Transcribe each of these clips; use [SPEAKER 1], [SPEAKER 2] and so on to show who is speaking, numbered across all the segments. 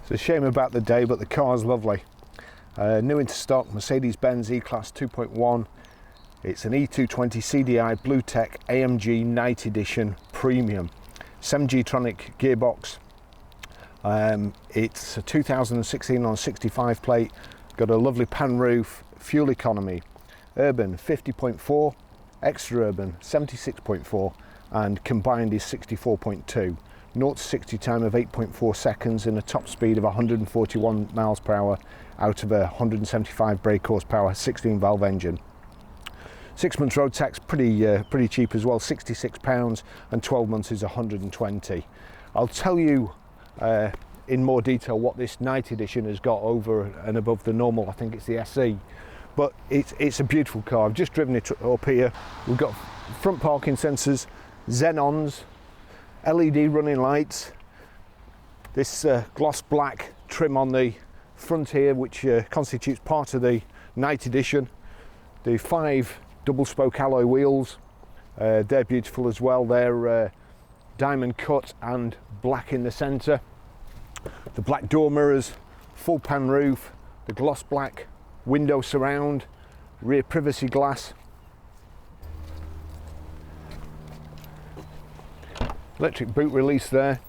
[SPEAKER 1] It's a shame about the day, but the car's lovely. New into stock, Mercedes-Benz E-Class 2.1. It's an E220 CDI BlueTEC AMG Night Edition Premium. 7G-tronic gearbox. It's a 2016 on 65 plate. Got a lovely pan roof, fuel economy. Urban 50.4, extra urban 76.4, and combined is 64.2. 0 to 60 time of 8.4 seconds and a top speed of 141 miles per hour out of a 175 brake horsepower 16 valve engine. 6 months road tax, pretty cheap as well, £66, and 12 months is 120. I'll tell you in more detail what this night edition has got over and above the normal. I think it's the SE, but it's a beautiful car. I've just driven it up here. We've got front parking sensors, xenons, LED running lights, this gloss black trim on the front here, which constitutes part of the night edition. The 5 double spoke alloy wheels, they're beautiful as well. They're diamond cut and black in the centre. The black door mirrors, full pan roof, the gloss black window surround, rear privacy glass. Electric boot release there.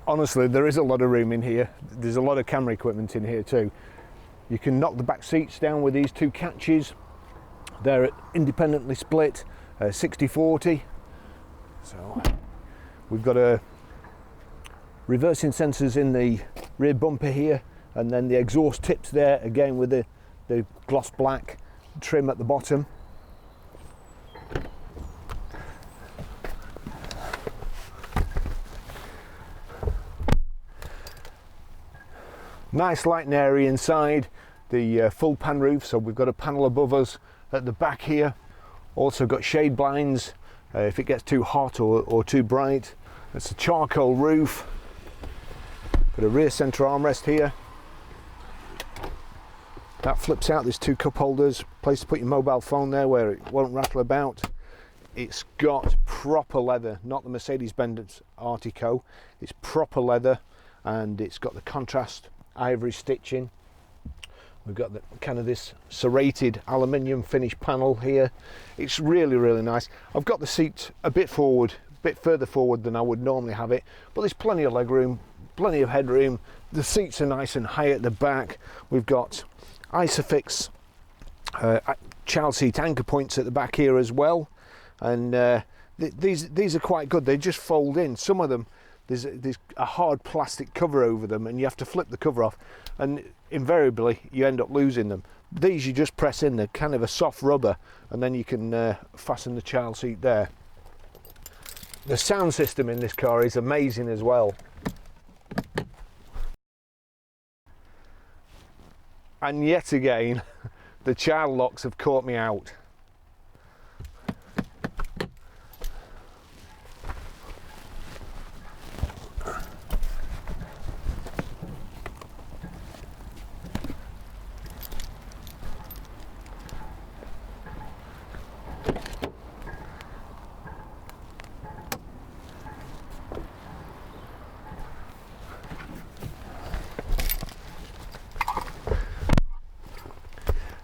[SPEAKER 1] Honestly, there is a lot of room in here. There's a lot of camera equipment in here too. You can knock the back seats down with these 2 catches. They're independently split, 60/40. So we've got a reversing sensors in the rear bumper here, and then the exhaust tips there again with the gloss black trim at the bottom. Nice light and airy inside. The full pan roof, so we've got a panel above us at the back here. Also got shade blinds if it gets too hot or too bright. It's a charcoal roof. Got a rear centre armrest here. That flips out. There's 2 cup holders, place to put your mobile phone there where it won't rattle about. It's got proper leather, not the Mercedes-Benz Artico. It's proper leather, and it's got the contrast ivory stitching. We've got the kind of this serrated aluminium finish panel here. It's really nice. I've got the seat a bit further forward than I would normally have it, but there's plenty of leg room, plenty of headroom. The seats are nice and high at the back. We've got Isofix child seat anchor points at the back here as well, and these are quite good. They just fold in. Some of them there's a hard plastic cover over them, and you have to flip the cover off, and invariably you end up losing them. These you just press in. They're kind of a soft rubber, and then you can fasten the child seat there. The sound system in this car is amazing as well. And yet again, the child locks have caught me out.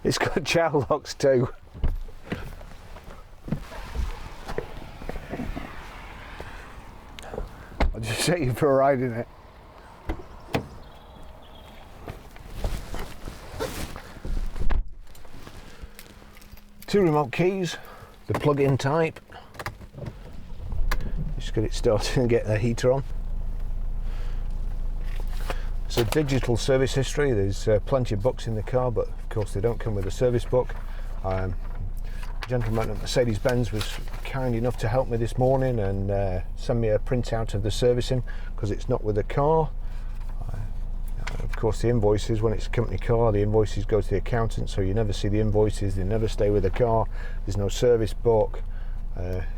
[SPEAKER 1] It's got child locks too. I'll just take you for a ride in it. Two remote keys, the plug-in type. Just get it started and get the heater on. It's a digital service history. There's plenty of books in the car, but of course they don't come with a service book. The gentleman at Mercedes-Benz was kind enough to help me this morning and send me a printout of the servicing, because it's not with the car. Of course the invoices, when it's a company car, the invoices go to the accountant, so you never see the invoices. They never stay with the car. There's no service book.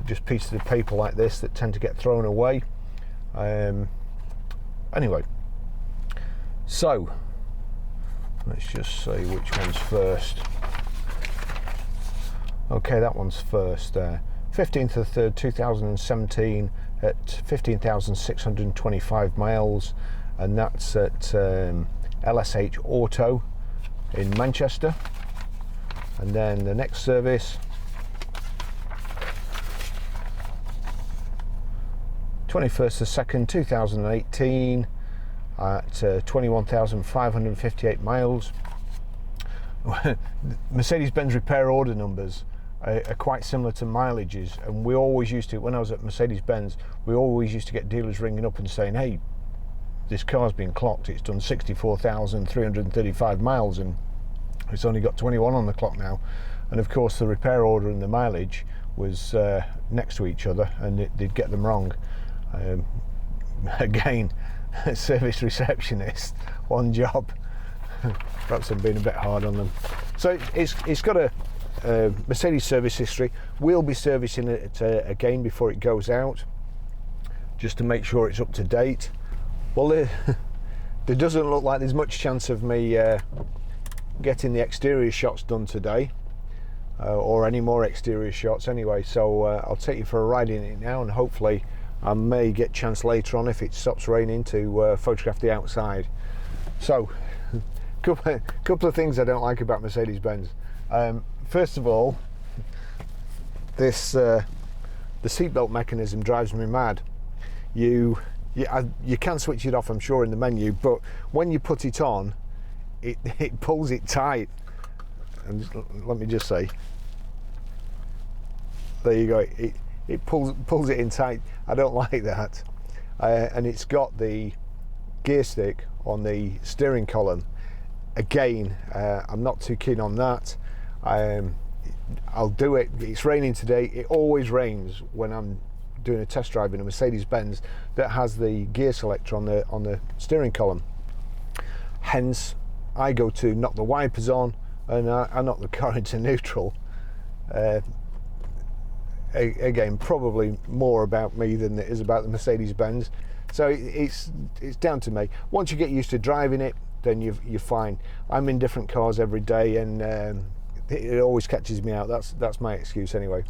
[SPEAKER 1] Just pieces of paper like this that tend to get thrown away. Anyway, so let's just see which one's first. Okay, that one's first. 15th of the 3rd 2017, at 15,625 miles, and that's at LSH Auto in Manchester. And then the next service, 21st of 2nd 2018 at 21,558 miles. Mercedes-Benz repair order numbers are quite similar to mileages, and we always used to, when I was at Mercedes-Benz, we always used to get dealers ringing up and saying, hey, this car's been clocked, it's done 64,335 miles and it's only got 21 on the clock now. And of course the repair order and the mileage was next to each other, and they'd get them wrong. Again, service receptionist, one job. Perhaps I'm being a bit hard on them. So it's got a Mercedes service history. We'll be servicing it again before it goes out, just to make sure it's up to date. Well, there doesn't look like there's much chance of me getting the exterior shots done today, or any more exterior shots anyway, so I'll take you for a ride in it now, and hopefully I may get a chance later on, if it stops raining, to photograph the outside. So couple of things I don't like about Mercedes-Benz. First of all, this the seatbelt mechanism drives me mad. You can switch it off, I'm sure, in the menu, but when you put it on, it pulls it tight. And let me just say, there you go, it pulls it in tight. I don't like that. And it's got the gear stick on the steering column. Again, I'm not too keen on that. I'll do it. It's raining today. It always rains when I'm doing a test drive in a Mercedes-Benz that has the gear selector on the steering column. Hence, I go to knock the wipers on and I knock the car into neutral. Again, probably more about me than it is about the Mercedes-Benz. So it's down to me. Once you get used to driving it, then you're fine. I'm in different cars every day, and it always catches me out. That's my excuse anyway.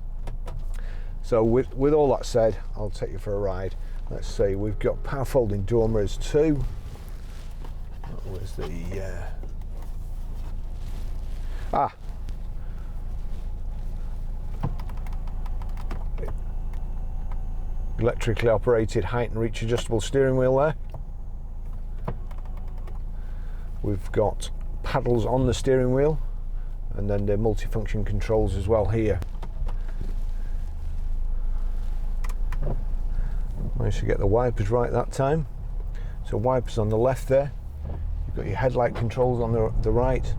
[SPEAKER 1] So with all that said, I'll take you for a ride. Let's see, we've got power folding door mirrors too. Where's the electrically operated height and reach adjustable steering wheel there. We've got paddles on the steering wheel, and then the multifunction controls as well here. Managed to get the wipers right that time. So wipers on the left there. You've got your headlight controls on the right.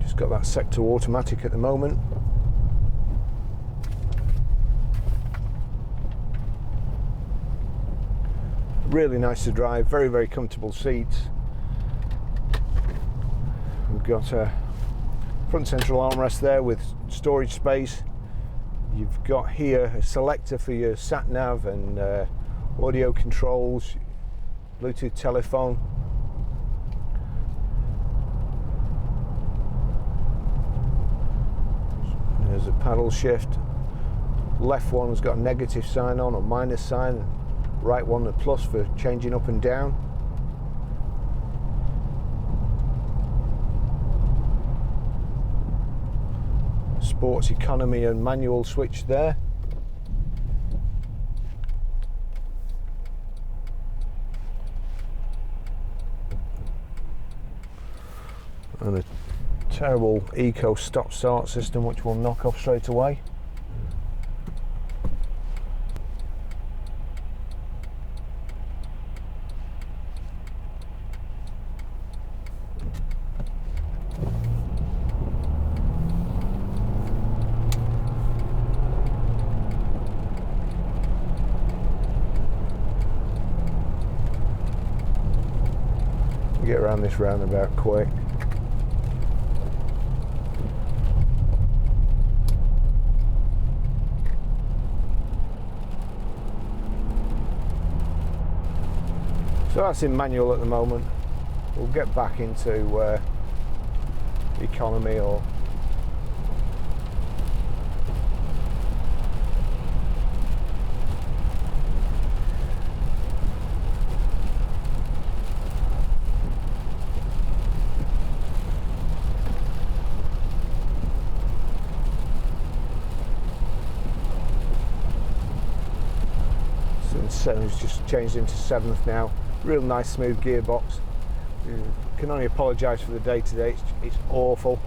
[SPEAKER 1] Just got that sector automatic at the moment. Really nice to drive, very, very comfortable seats. We've got a front central armrest there with storage space. You've got here a selector for your sat nav and audio controls, Bluetooth telephone. There's a paddle shift. Left one's got a negative sign on or minus sign. Right one a plus for changing up and down. Sports economy and manual switch there. And a terrible eco stop start system which will knock off straight away. Get around this roundabout quick. So that's in manual at the moment. We'll get back into economy or and so it's just changed into 7th now. Real nice smooth gearbox. Can only apologise for the day today, it's awful.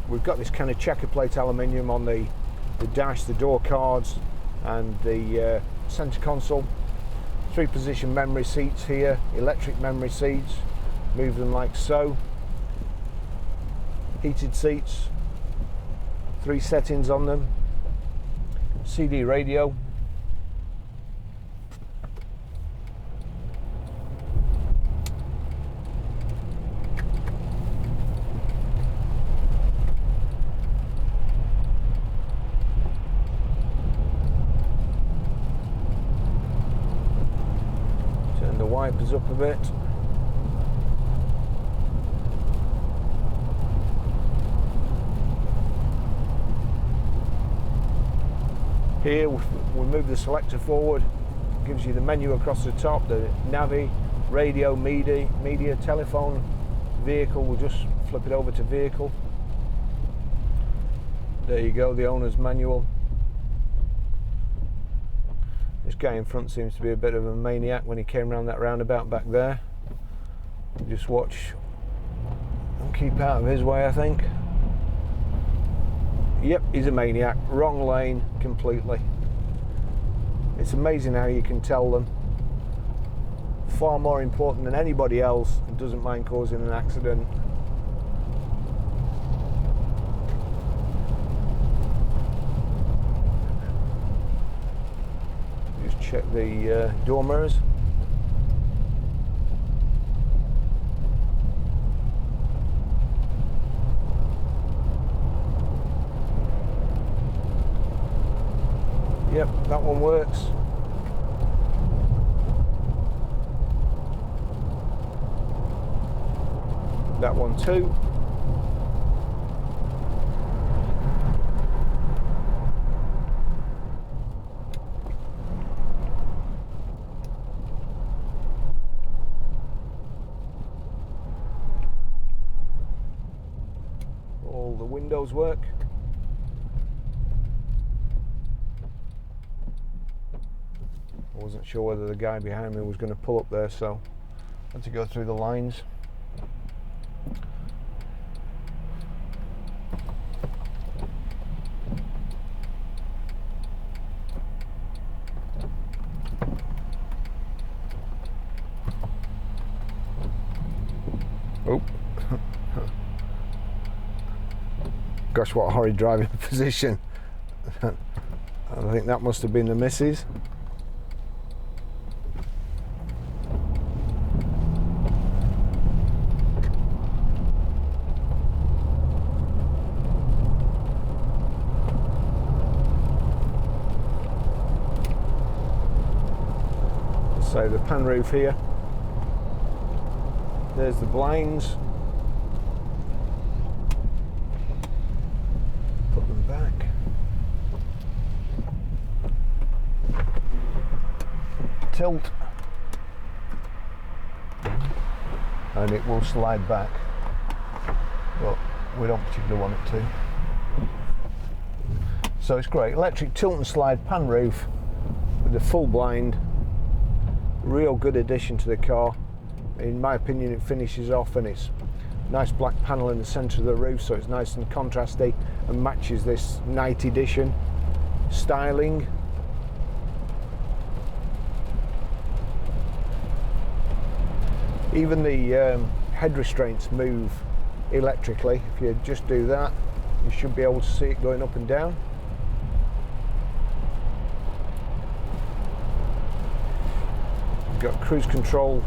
[SPEAKER 1] We've got this kind of checker plate aluminium on the dash, the door cards and the centre console. 3-position memory seats here, electric memory seats, move them like so. Heated seats, 3 settings on them, CD radio. Turn the wipers up a bit. Here we'll move the selector forward, gives you the menu across the top, the navi, radio, media, telephone, vehicle. We'll just flip it over to vehicle. There you go, the owner's manual. This guy in front seems to be a bit of a maniac when he came around that roundabout back there. Just watch and keep out of his way, I think. Yep, he's a maniac. Wrong lane completely. It's amazing how you can tell them. Far more important than anybody else and doesn't mind causing an accident. Just check the door mirrors. Yep, that one works. That one too. All the windows work. I wasn't sure whether the guy behind me was going to pull up there, so I had to go through the lines. Oh. Gosh, what a horrid driving position. I think that must have been the missus. So the pan roof here, there's the blinds, put them back, tilt, and it will slide back, but we don't particularly want it to. So it's great, electric tilt and slide pan roof with the full blind. Real good addition to the car. In my opinion, it finishes off, and it's nice black panel in the centre of the roof, so it's nice and contrasty and matches this night edition styling. Even the head restraints move electrically. If you just do that, you should be able to see it going up and down. Got cruise control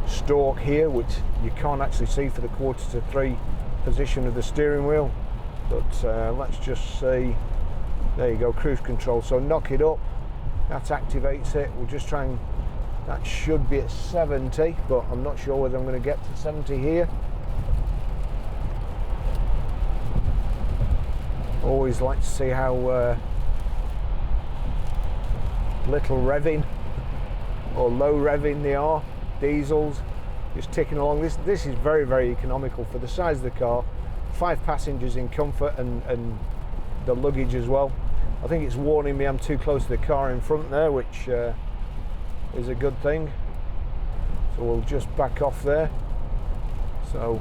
[SPEAKER 1] stalk here, which you can't actually see for the 1/4-to-3 position of the steering wheel, but let's just see. There you go, cruise control. So knock it up, that activates it. We'll just try and, that should be at 70, but I'm not sure whether I'm going to get to 70 here. Always like to see how little revving or low revving they are. Diesels just ticking along. This is very, very economical for the size of the car. 5 passengers in comfort and the luggage as well. I think it's warning me I'm too close to the car in front there, which is a good thing. So we'll just back off there. So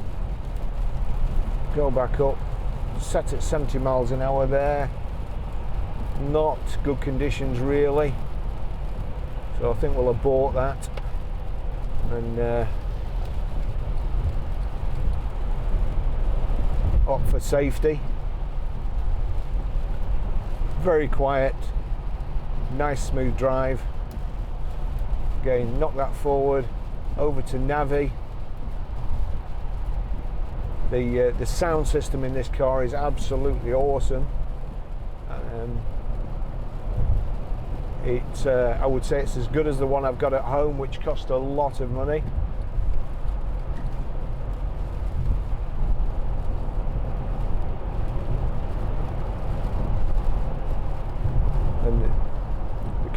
[SPEAKER 1] go back up, set at 70 miles an hour there. Not good conditions really. So I think we'll abort that and opt for safety. Very quiet, nice smooth drive. Again, knock that forward, over to Navi. The sound system in this car is absolutely awesome. I would say it's as good as the one I've got at home, which cost a lot of money. And the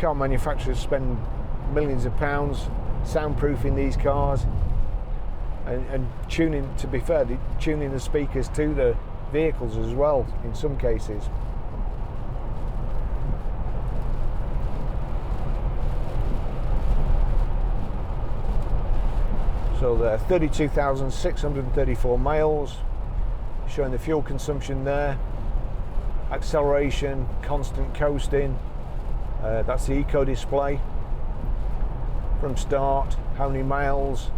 [SPEAKER 1] car manufacturers spend millions of pounds soundproofing these cars and tuning, to be fair, tuning the speakers to the vehicles as well in some cases. So there, 32,634 miles, showing the fuel consumption there, acceleration, constant coasting, that's the eco display from start, how many miles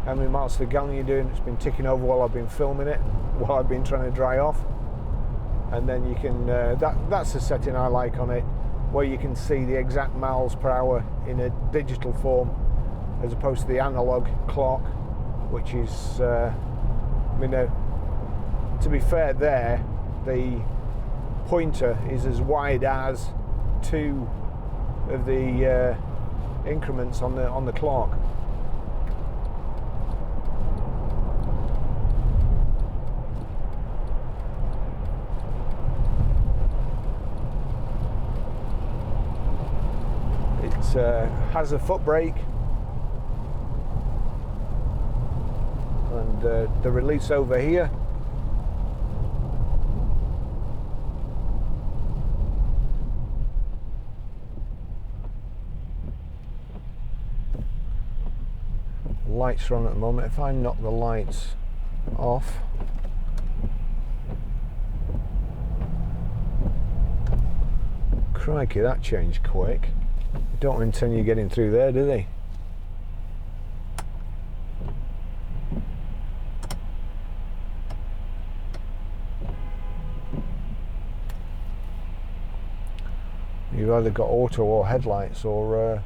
[SPEAKER 1] to the gallon you're doing. It's been ticking over while I've been filming it, while I've been trying to dry off. And then you can, that's the setting I like on it, where you can see the exact miles per hour in a digital form, as opposed to the analog clock, which is, to be fair there, the pointer is as wide as two of the increments on the clock. It has a foot brake, and the release over here. Lights are on at the moment. If I knock the lights off, crikey, that changed quick. Don't intend you getting through there, do they? You've either got auto or headlights, or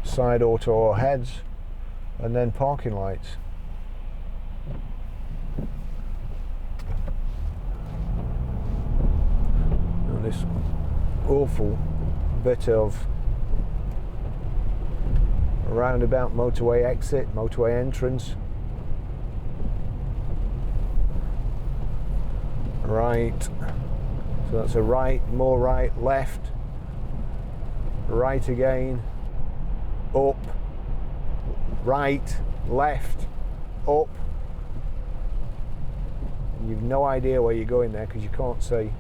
[SPEAKER 1] side auto or heads, and then parking lights. And this awful bit of roundabout, motorway exit, motorway entrance. Right, so that's a right, more right, left, right again, up, right, left, up. And you've no idea where you're going there because you can't see.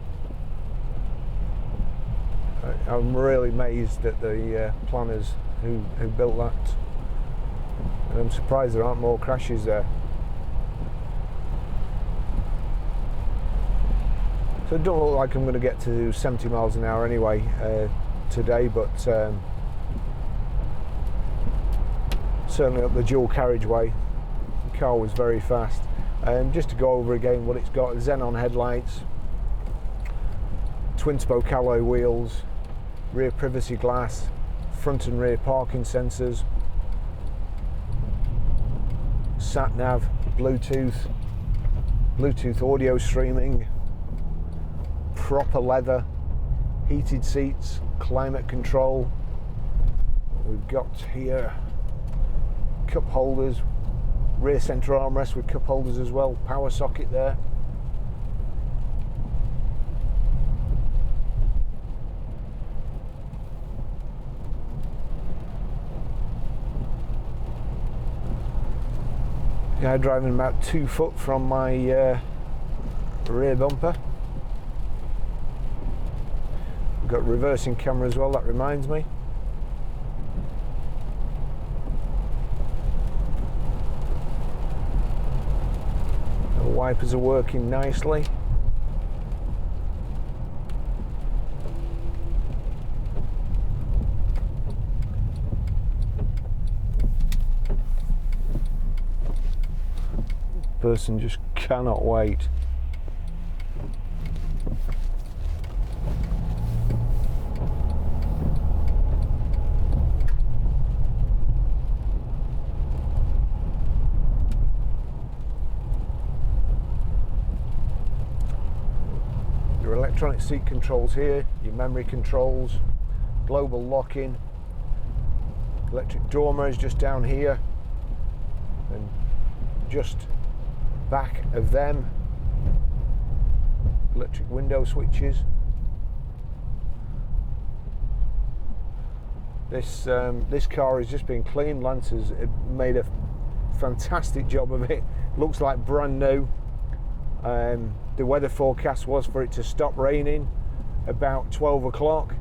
[SPEAKER 1] I'm really amazed at the planners who built that. And I'm surprised there aren't more crashes there. So it don't look like I'm going to get to 70 miles an hour anyway today, but certainly up the dual carriageway, the car was very fast. Just to go over again what it's got: xenon headlights, twin spoke alloy wheels, rear privacy glass, front and rear parking sensors, sat nav, Bluetooth audio streaming, proper leather, heated seats, climate control. We've got here cup holders, rear centre armrest with cup holders as well, power socket there. Yeah, driving about 2 foot from my rear bumper. got reversing camera as well, that reminds me. The wipers are working nicely. Person just cannot wait. Your electronic seat controls here, your memory controls, global locking, electric door mirrors just down here, and just back of them, electric window switches. This car has just been cleaned. Lance has made a fantastic job of it. Looks like brand new. The weather forecast was for it to stop raining about 12 o'clock.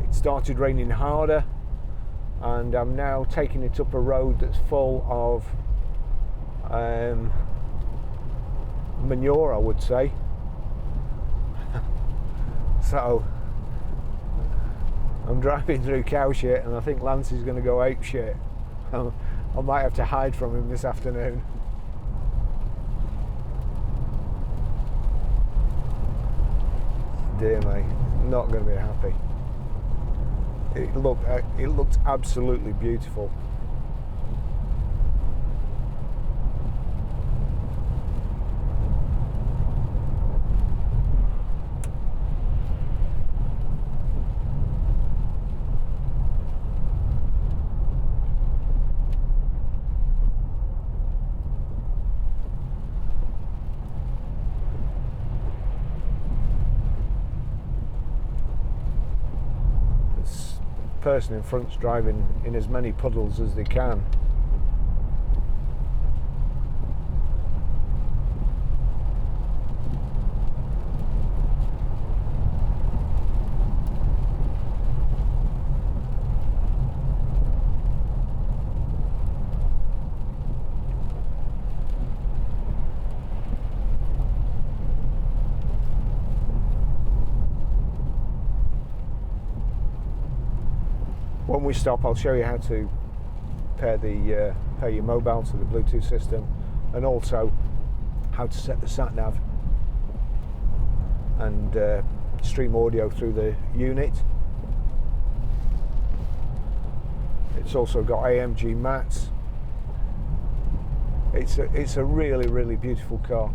[SPEAKER 1] It started raining harder, and I'm now taking it up a road that's full of manure, I would say. So I'm driving through cow shit, and I think Lance is going to go ape shit. I might have to hide from him this afternoon. Dear me, not going to be happy. It looked absolutely beautiful. Person in front's driving in as many puddles as they can. When we stop, I'll show you how to pair your mobile to the Bluetooth system, and also how to set the sat nav and stream audio through the unit. It's also got AMG mats. It's a really, really beautiful car.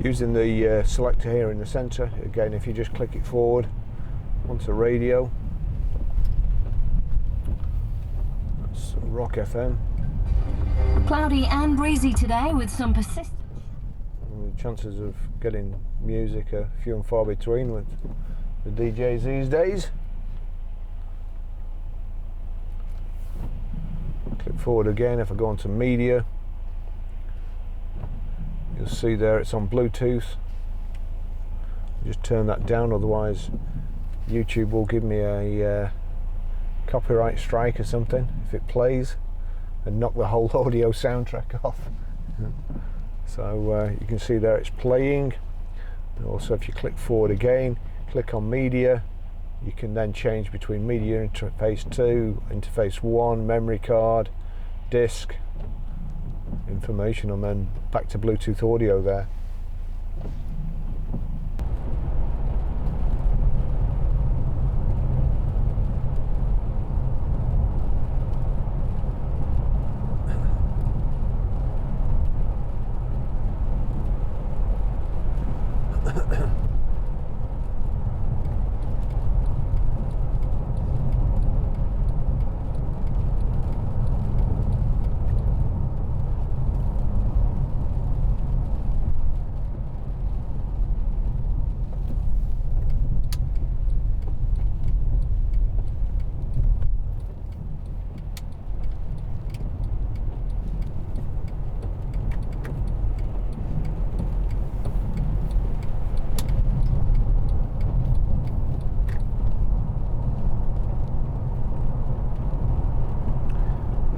[SPEAKER 1] Using the selector here in the centre, again if you just click it forward onto radio, that's Rock FM.
[SPEAKER 2] Cloudy and breezy today with some persistent.
[SPEAKER 1] And the chances of getting music are few and far between with the DJs these days. Click forward again. If I go on to media, you'll see there it's on Bluetooth. Just turn that down, otherwise YouTube will give me a copyright strike or something if it plays and knock the whole audio soundtrack off. So you can see there it's playing. And also, if you click forward again, click on media, you can then change between media interface 2, interface 1, memory card, disk, information, and then back to Bluetooth audio there.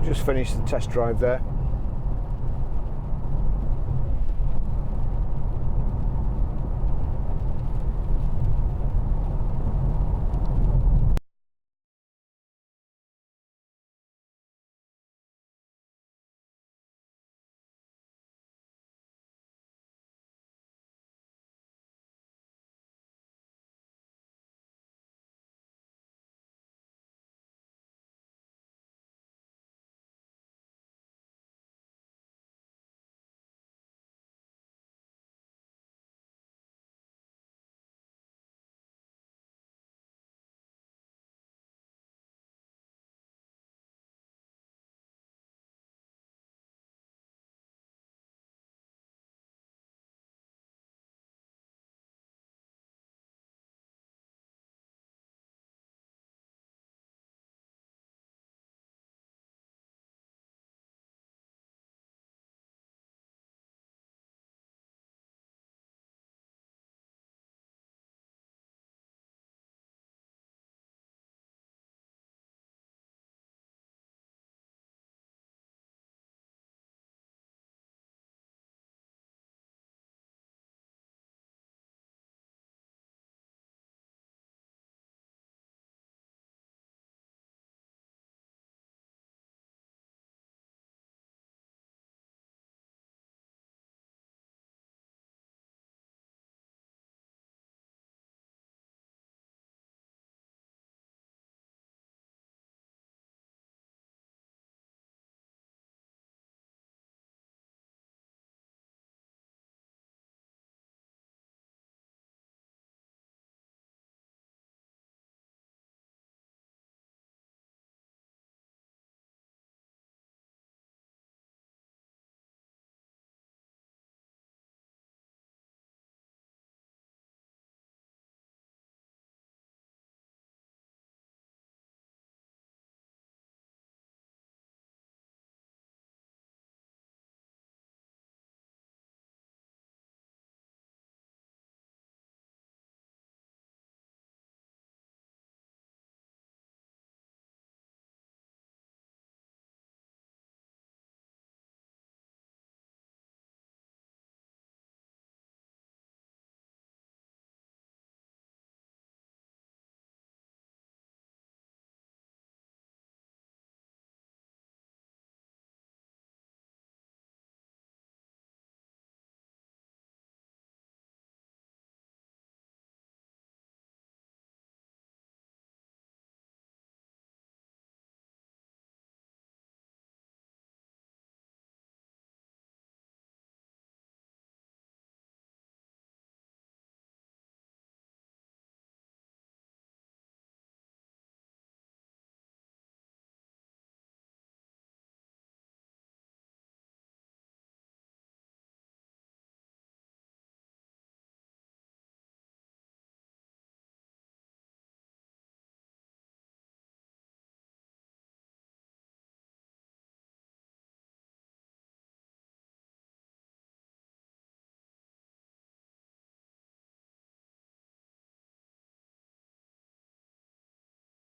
[SPEAKER 1] Just finished the test drive there.